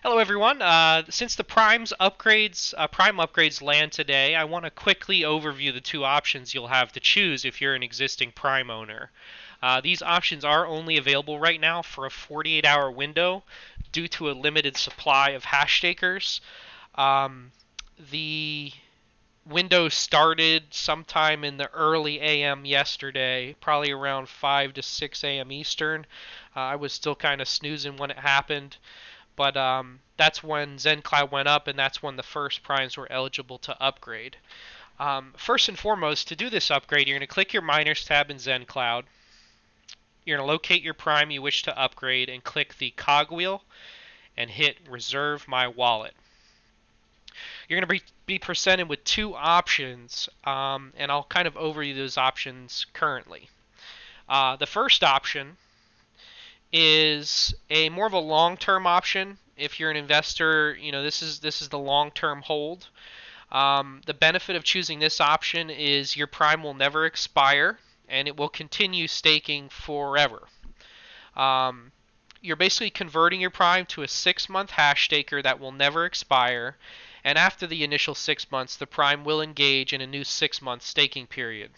Hello everyone. Since the Prime upgrades land today, I want to quickly overview the two options you'll have to choose if you're an existing Prime owner. These options are only available right now for a 48-hour window due to a limited supply of Hashstakers. The window started sometime in the early AM yesterday, probably around 5 to 6 AM Eastern. I was still kind of snoozing when it happened. But that's when ZenCloud went up, and that's when the first primes were eligible to upgrade. First and foremost, to do this upgrade, you're going to click your Miners tab in ZenCloud. You're going to locate your prime you wish to upgrade and click the cogwheel and hit Reserve My Wallet. You're going to be presented with two options, and I'll kind of overview those options currently. The first option is a more of a long-term option. If you're an investor, this is the long-term hold. The benefit of choosing this option is your prime will never expire and it will continue staking forever. You're basically converting your prime to a 6-month Hashstaker that will never expire, and after the initial 6 months, the prime will engage in a new 6-month staking period.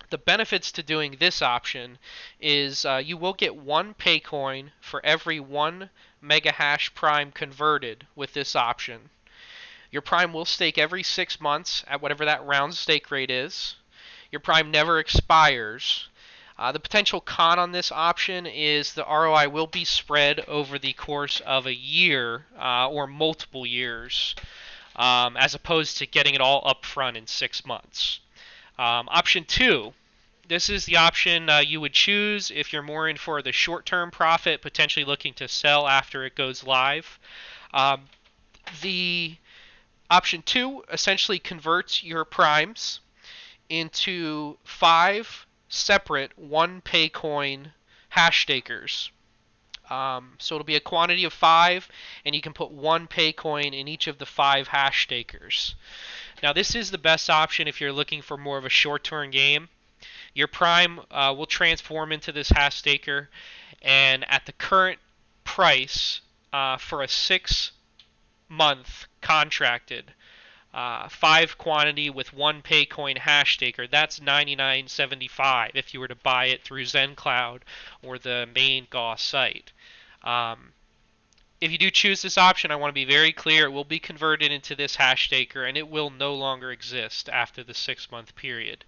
The benefits to doing this option is you will get 1 pay coin for every 1 mega hash prime converted with this option. Your prime will stake every 6 months at whatever that round stake rate is. Your prime never expires. The potential con on this option is the ROI will be spread over the course of a year or multiple years, as opposed to getting it all up front in 6 months. Option 2, this is the option you would choose if you're more in for the short-term profit, potentially looking to sell after it goes live. The option 2 essentially converts your primes into 5 separate 1 pay coin Hashstakers. So it'll be a quantity of 5, and you can put 1 pay coin in each of the 5 Hashstakers. Now this is the best option if you're looking for more of a short-term game. Your prime will transform into this Hashstaker, and at the current price for a 6-month contracted 5 quantity with 1 pay coin Hashstaker, that's $99.75 if you were to buy it through ZenCloud or the main Gauss site. If you do choose this option, I want to be very clear, it will be converted into this Hashstaker and it will no longer exist after the 6-month period.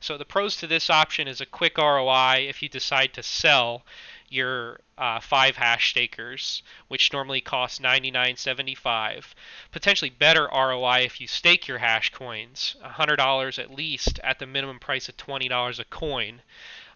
So the pros to this option is a quick ROI if you decide to sell your 5 Hashstakers, which normally cost $99.75. Potentially better ROI if you stake your hash coins, $100 at least at the minimum price of $20 a coin.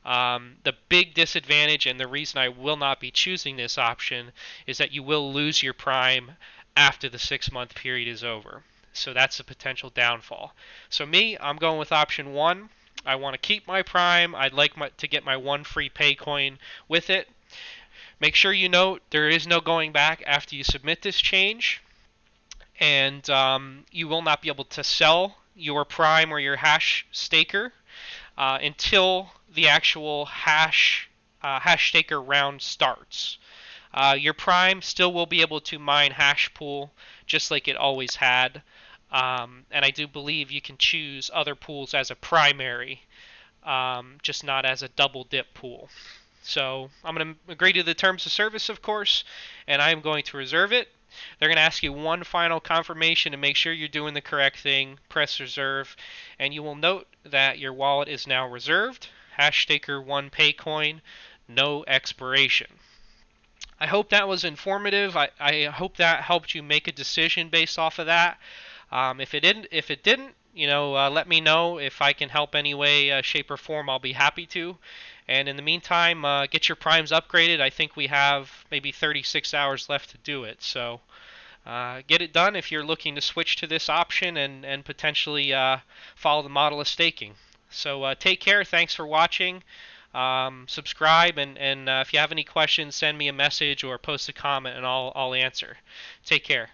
The big disadvantage and the reason I will not be choosing this option is that you will lose your prime after the 6-month period is over. So that's a potential downfall. So me, I'm going with option 1. I want to keep my prime. I'd like to get my 1 free pay coin with it. Make sure you note there is no going back after you submit this change, and you will not be able to sell your prime or your hash staker until the actual Hashstaker round starts. Your prime still will be able to mine hash pool just like it always had. And I do believe you can choose other pools as a primary, just not as a double dip pool. So I'm going to agree to the terms of service, of course, and I'm going to reserve it. They're going to ask you one final confirmation to make sure you're doing the correct thing. Press reserve, and you will note that your wallet is now reserved. Hashstaker 1 pay coin, no expiration. I hope that was informative. I hope that helped you make a decision based off of that. If it didn't, let me know. If I can help any way, shape, or form, I'll be happy to. And in the meantime, get your primes upgraded. I think we have maybe 36 hours left to do it. So get it done if you're looking to switch to this option and potentially follow the model of staking. So take care. Thanks for watching. Subscribe, and if you have any questions, send me a message or post a comment, and I'll answer. Take care.